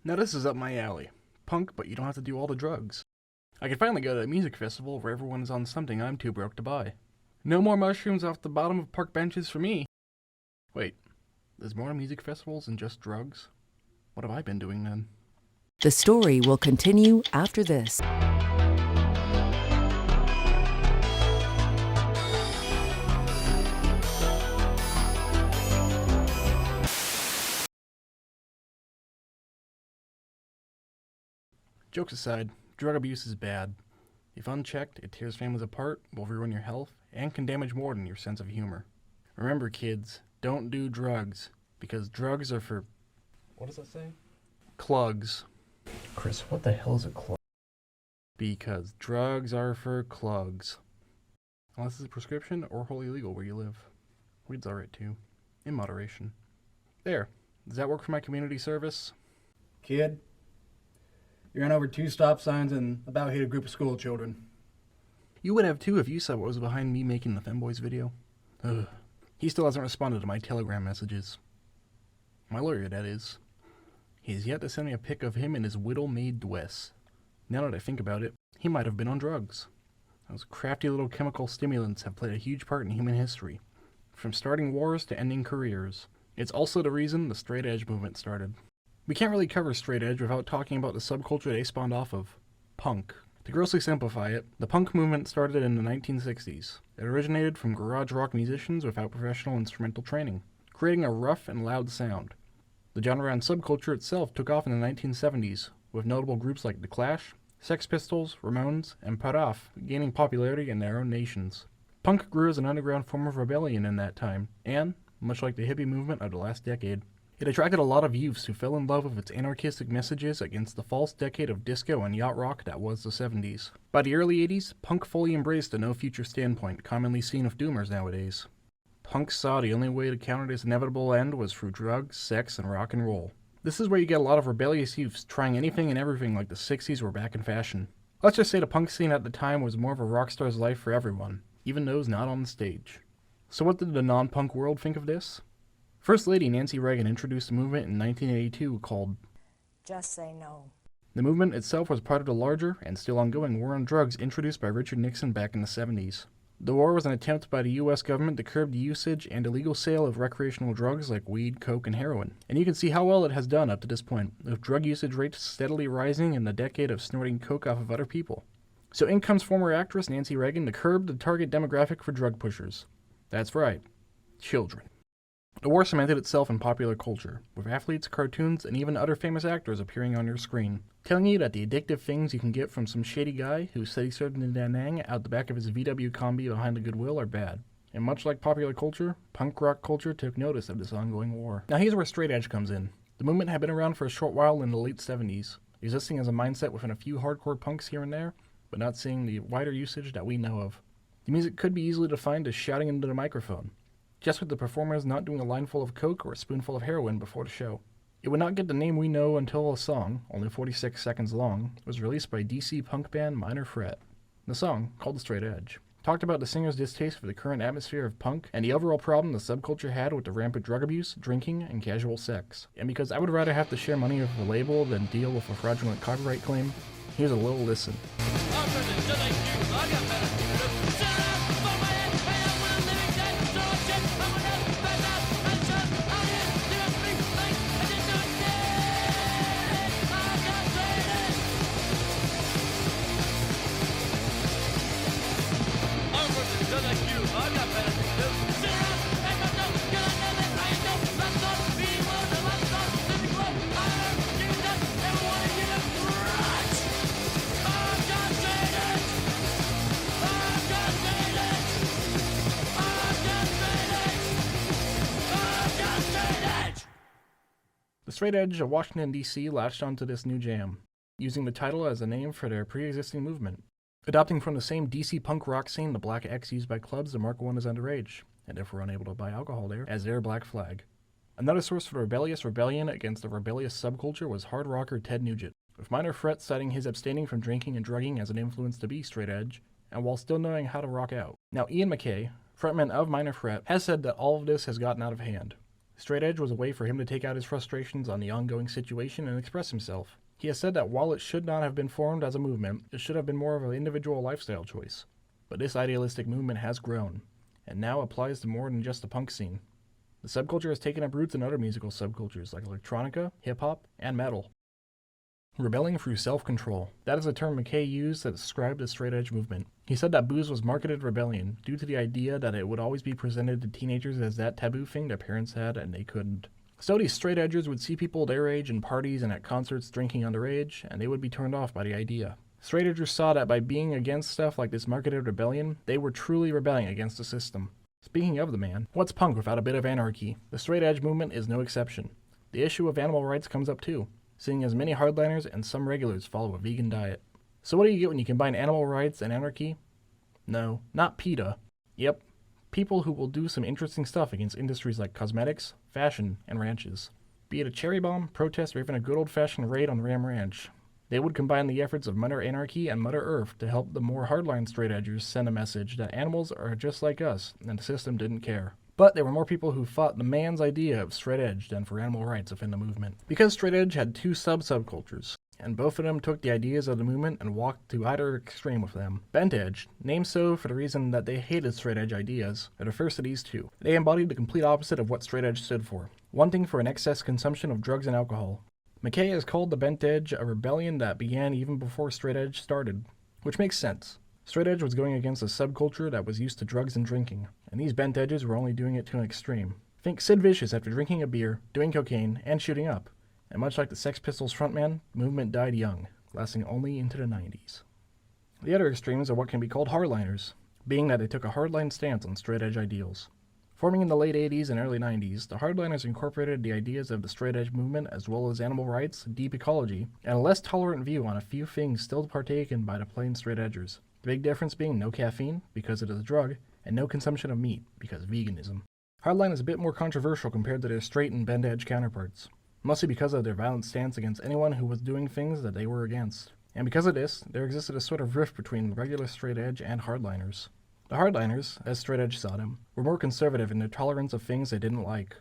Now this is up my alley. Punk, but you don't have to do all the drugs. I can finally go to a music festival where everyone is on something I'm too broke to buy. No more mushrooms off the bottom of park benches for me. Wait, there's more to music festivals than just drugs? What have I been doing then? The story will continue after this. Jokes aside, drug abuse is bad. If unchecked, it tears families apart, will ruin your health, and can damage more than your sense of humor. Remember, kids, don't do drugs, because drugs are for... What does that say? Clugs. Chris, what the hell is a clug? Because drugs are for clugs. Unless it's a prescription or wholly legal where you live. Weed's alright too. In moderation. There. Does that work for my community service? Kid, you ran over 2 stop signs and about hit a group of school children. You would have too if you saw what was behind me making the Femboys video. Ugh. He still hasn't responded to my Telegram messages. My lawyer, that is. He has yet to send me a pic of him in his widow-maid dress. Now that I think about it, he might have been on drugs. Those crafty little chemical stimulants have played a huge part in human history, from starting wars to ending careers. It's also the reason the straight edge movement started. We can't really cover straight edge without talking about the subculture they spawned off of, punk. To grossly simplify it, the punk movement started in the 1960s. It originated from garage rock musicians without professional instrumental training, creating a rough and loud sound. The genre and subculture itself took off in the 1970s, with notable groups like The Clash, Sex Pistols, Ramones, and Paraf gaining popularity in their own nations. Punk grew as an underground form of rebellion in that time, and, much like the hippie movement of the last decade, it attracted a lot of youths who fell in love with its anarchistic messages against the false decade of disco and yacht rock that was the 70s. By the early 80s, punk fully embraced the no-future standpoint commonly seen with doomers nowadays. Punk saw the only way to counter this inevitable end was through drugs, sex, and rock and roll. This is where you get a lot of rebellious youths trying anything and everything like the 60s were back in fashion. Let's just say the punk scene at the time was more of a rock star's life for everyone, even those not on the stage. So what did the non-punk world think of this? First Lady Nancy Reagan introduced a movement in 1982 called Just Say No. The movement itself was part of the larger, and still ongoing, war on drugs introduced by Richard Nixon back in the 70s. The war was an attempt by the U.S. government to curb the usage and illegal sale of recreational drugs like weed, coke, and heroin. And you can see how well it has done up to this point, with drug usage rates steadily rising in the decade of snorting coke off of other people. So in comes former actress Nancy Reagan to curb the target demographic for drug pushers. That's right, children. The war cemented itself in popular culture, with athletes, cartoons, and even other famous actors appearing on your screen, telling you that the addictive things you can get from some shady guy who said he served in Da Nang out the back of his VW Combi behind the Goodwill are bad. And much like popular culture, punk rock culture took notice of this ongoing war. Now here's where straight edge comes in. The movement had been around for a short while in the late 70s, existing as a mindset within a few hardcore punks here and there, but not seeing the wider usage that we know of. The music could be easily defined as shouting into the microphone, just with the performers not doing a line full of coke or a spoonful of heroin before the show. It would not get the name we know until a song, only 46 seconds long, was released by DC punk band Minor Threat. The song, called The Straight Edge, talked about the singer's distaste for the current atmosphere of punk and the overall problem the subculture had with the rampant drug abuse, drinking, and casual sex. And because I would rather have to share money with a label than deal with a fraudulent copyright claim, here's a little listen. The straight edge of Washington, D.C. latched onto this new jam, using the title as a name for their pre-existing movement, adopting from the same D.C. punk rock scene the black X used by clubs to mark one as underage, and if we're unable to buy alcohol there, as their black flag. Another source for the rebellious rebellion against the rebellious subculture was hard rocker Ted Nugent, with Minor Threat citing his abstaining from drinking and drugging as an influence to be straight edge, and while still knowing how to rock out. Now Ian MacKaye, frontman of Minor Threat, has said that all of this has gotten out of hand, Straight edge was a way for him to take out his frustrations on the ongoing situation and express himself. He has said that while it should not have been formed as a movement, it should have been more of an individual lifestyle choice. But this idealistic movement has grown, and now applies to more than just the punk scene. The subculture has taken up roots in other musical subcultures like electronica, hip-hop, and metal. Rebelling through self-control. That is a term McKay used to describe the straight edge movement. He said that booze was marketed rebellion due to the idea that it would always be presented to teenagers as that taboo thing their parents had and they couldn't. So these straight edgers would see people their age in parties and at concerts drinking underage, and they would be turned off by the idea. Straight edgers saw that by being against stuff like this marketed rebellion, they were truly rebelling against the system. Speaking of the man, what's punk without a bit of anarchy? The straight edge movement is no exception. The issue of animal rights comes up too, seeing as many hardliners and some regulars follow a vegan diet. So what do you get when you combine animal rights and anarchy? No, not PETA. Yep, people who will do some interesting stuff against industries like cosmetics, fashion, and ranches. Be it a cherry bomb, protest, or even a good old-fashioned raid on Ram Ranch. They would combine the efforts of Mother Anarchy and Mother Earth to help the more hardline straight edgers send a message that animals are just like us and the system didn't care. But there were more people who fought the man's idea of straight edge than for animal rights within the movement. Because straight edge had two subcultures, and both of them took the ideas of the movement and walked to either extreme with them. Bent edge, named so for the reason that they hated straight edge ideas, are the first of these two. They embodied the complete opposite of what straight edge stood for, wanting for an excess consumption of drugs and alcohol. McKay has called the bent edge a rebellion that began even before straight edge started, which makes sense. Straight edge was going against a subculture that was used to drugs and drinking, and these bent edges were only doing it to an extreme. Think Sid Vicious after drinking a beer, doing cocaine, and shooting up. And much like the Sex Pistols frontman, the movement died young, lasting only into the 90s. The other extremes are what can be called hardliners, being that they took a hardline stance on straight edge ideals. Forming in the late 80s and early 90s, the hardliners incorporated the ideas of the straight edge movement as well as animal rights, deep ecology, and a less tolerant view on a few things still partaken by the plain straight edgers. The big difference being no caffeine, because it is a drug, and no consumption of meat, because veganism. Hardline is a bit more controversial compared to their straight and bent edge counterparts, mostly because of their violent stance against anyone who was doing things that they were against. And because of this, there existed a sort of rift between regular straight edge and hardliners. The hardliners, as straight edge saw them, were more conservative in their tolerance of things they didn't like.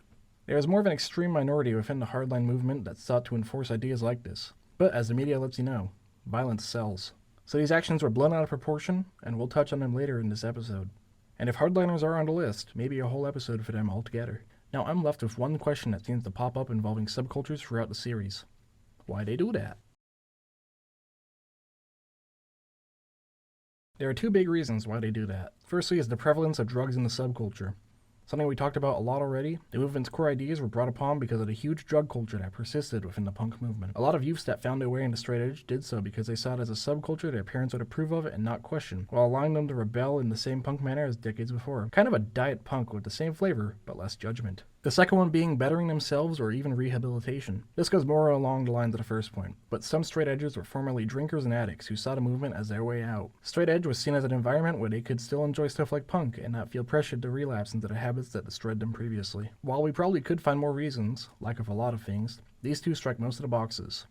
There was more of an extreme minority within the hardline movement that sought to enforce ideas like this. But as the media lets you know, violence sells. So these actions were blown out of proportion, and we'll touch on them later in this episode. And if hardliners are on the list, maybe a whole episode for them altogether. Now I'm left with one question that seems to pop up involving subcultures throughout the series. Why they do that? There are two big reasons why they do that. Firstly is the prevalence of drugs in the subculture. Something we talked about a lot already, the movement's core ideas were brought upon because of the huge drug culture that persisted within the punk movement. A lot of youths that found their way into straight edge did so because they saw it as a subculture their parents would approve of and not question, while allowing them to rebel in the same punk manner as decades before. Kind of a diet punk with the same flavor, but less judgment. The second one being bettering themselves or even rehabilitation. This goes more along the lines of the first point, but some straight edgers were formerly drinkers and addicts who saw the movement as their way out. Straight edge was seen as an environment where they could still enjoy stuff like punk and not feel pressured to relapse into the habits that destroyed them previously. While we probably could find more reasons, like with a lot of things, these two strike most of the boxes.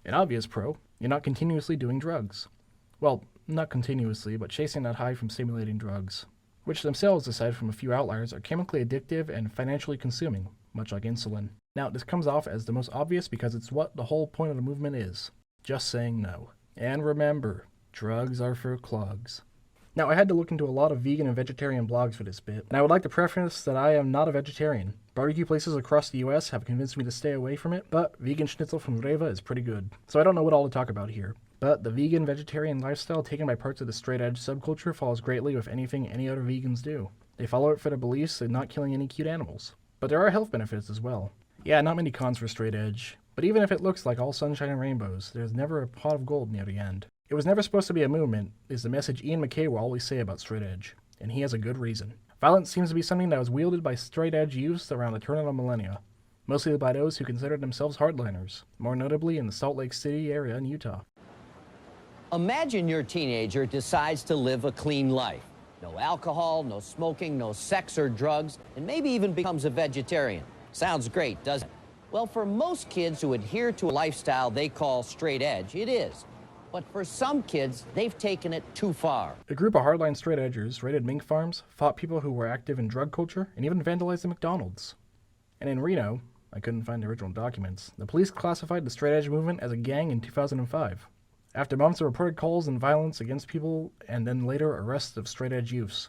An obvious pro, you're not continuously doing drugs. Well, not continuously, but chasing that high from stimulating drugs, which themselves, aside from a few outliers, are chemically addictive and financially consuming, much like insulin. Now, this comes off as the most obvious because it's what the whole point of the movement is. Just saying no. And remember, drugs are for clugs. Now, I had to look into a lot of vegan and vegetarian blogs for this bit, and I would like to preface that I am not a vegetarian. Barbecue places across the US have convinced me to stay away from it, but vegan schnitzel from Reva is pretty good. So I don't know what all to talk about here. But the vegan-vegetarian lifestyle taken by parts of the straight-edge subculture falls greatly with anything any other vegans do. They follow it for their beliefs in not killing any cute animals. But there are health benefits as well. Yeah, not many cons for straight edge, But even if it looks like all sunshine and rainbows, there's never a pot of gold near the end. It was never supposed to be a movement, is the message Ian MacKaye will always say about straight edge. And he has a good reason. Violence seems to be something that was wielded by straight edge youths around the turn of the millennia, mostly by those who considered themselves hardliners, more notably in the Salt Lake City area in Utah. Imagine your teenager decides to live a clean life. No alcohol, no smoking, no sex or drugs, and maybe even becomes a vegetarian. Sounds great, doesn't it? Well, for most kids who adhere to a lifestyle they call straight edge, it is. But for some kids, they've taken it too far. A group of hardline straight edgers raided mink farms, fought people who were active in drug culture, and even vandalized the McDonald's. And in Reno, I couldn't find the original documents, the police classified the straight edge movement as a gang in 2005. After months of reported calls and violence against people, and then later arrests of straight edge youths.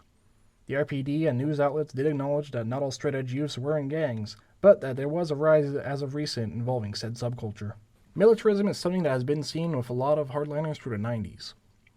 The RPD and news outlets did acknowledge that not all straight edge youths were in gangs, but that there was a rise as of recent involving said subculture. Militarism is something that has been seen with a lot of hardliners through the 90s,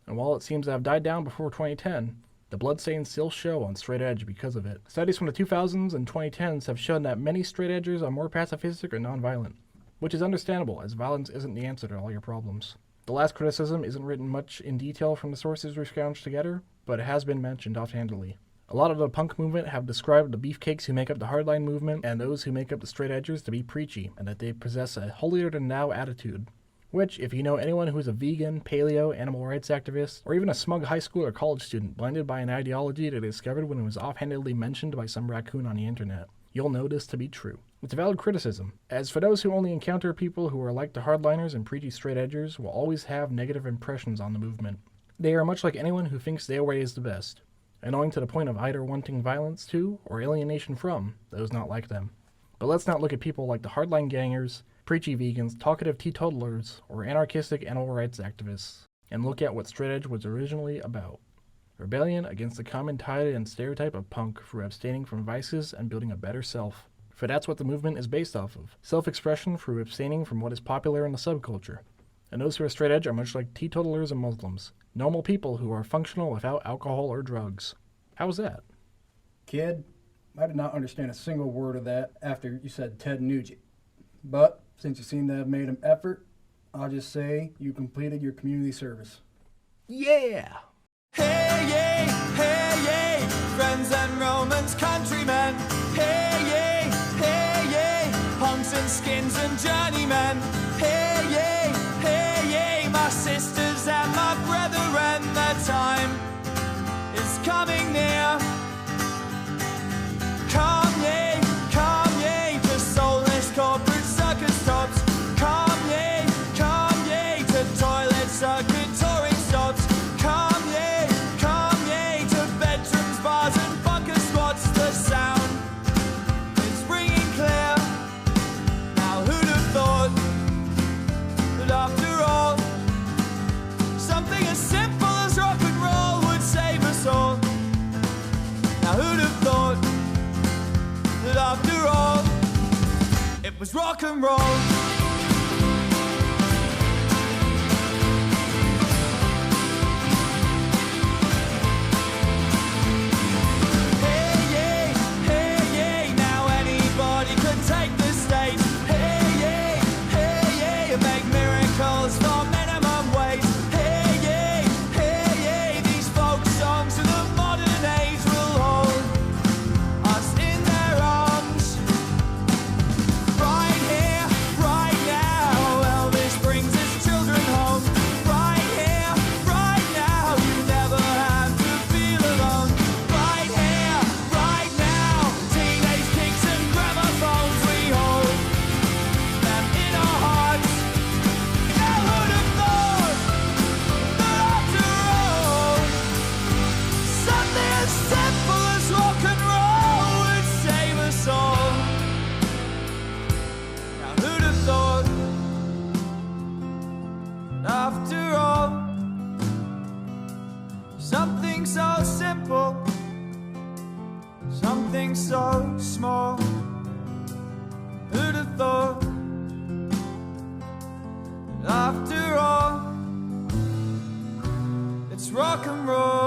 and while it seems to have died down before 2010, the bloodstains still show on straight edge because of it. Studies from the 2000s and 2010s have shown that many straight edgers are more pacifistic or nonviolent, which is understandable as violence isn't the answer to all your problems. The last criticism isn't written much in detail from the sources we scrounged together, but it has been mentioned offhandedly. A lot of the punk movement have described the beefcakes who make up the hardline movement and those who make up the straight edgers to be preachy, and that they possess a holier-than-thou attitude. Which, if you know anyone who's a vegan, paleo, animal rights activist, or even a smug high school or college student blinded by an ideology that they discovered when it was offhandedly mentioned by some raccoon on the internet, you'll know this to be true. It's a valid criticism. As for those who only encounter people who are like the hardliners and preachy straight edgers, will always have negative impressions on the movement. They are much like anyone who thinks their way is the best, annoying to the point of either wanting violence to, or alienation from, those not like them. But let's not look at people like the hardline gangers, preachy vegans, talkative teetotalers, or anarchistic animal rights activists, and look at what straight edge was originally about. Rebellion against the common tide and stereotype of punk through abstaining from vices and building a better self. For that's what the movement is based off of. Self-expression through abstaining from what is popular in the subculture. And those who are straight edge are much like teetotalers and Muslims. Normal people who are functional without alcohol or drugs. How's that? Kid, I did not understand a single word of that after you said Ted Nugent. But since you seem to have made an effort, I'll just say you completed your community service. Yeah! Hey, yay, friends and Romans, countrymen. Hey, yay, punks and skins and journeymen. Hey, yay, my sisters and my brethren, the time is coming near. Come, yay, to soulless corporate circus tops. Come, yay, to toilet circuit touring stops. Come, yay, to bedrooms, bars and bunker squats. The sound is ringing clear. Now who'd have thought that after all, something as simple as rock and roll would save us all? Now who'd have thought that after all, it was rock and roll? After all, something so simple, something so small. Who'd have thought that after all, it's rock and roll?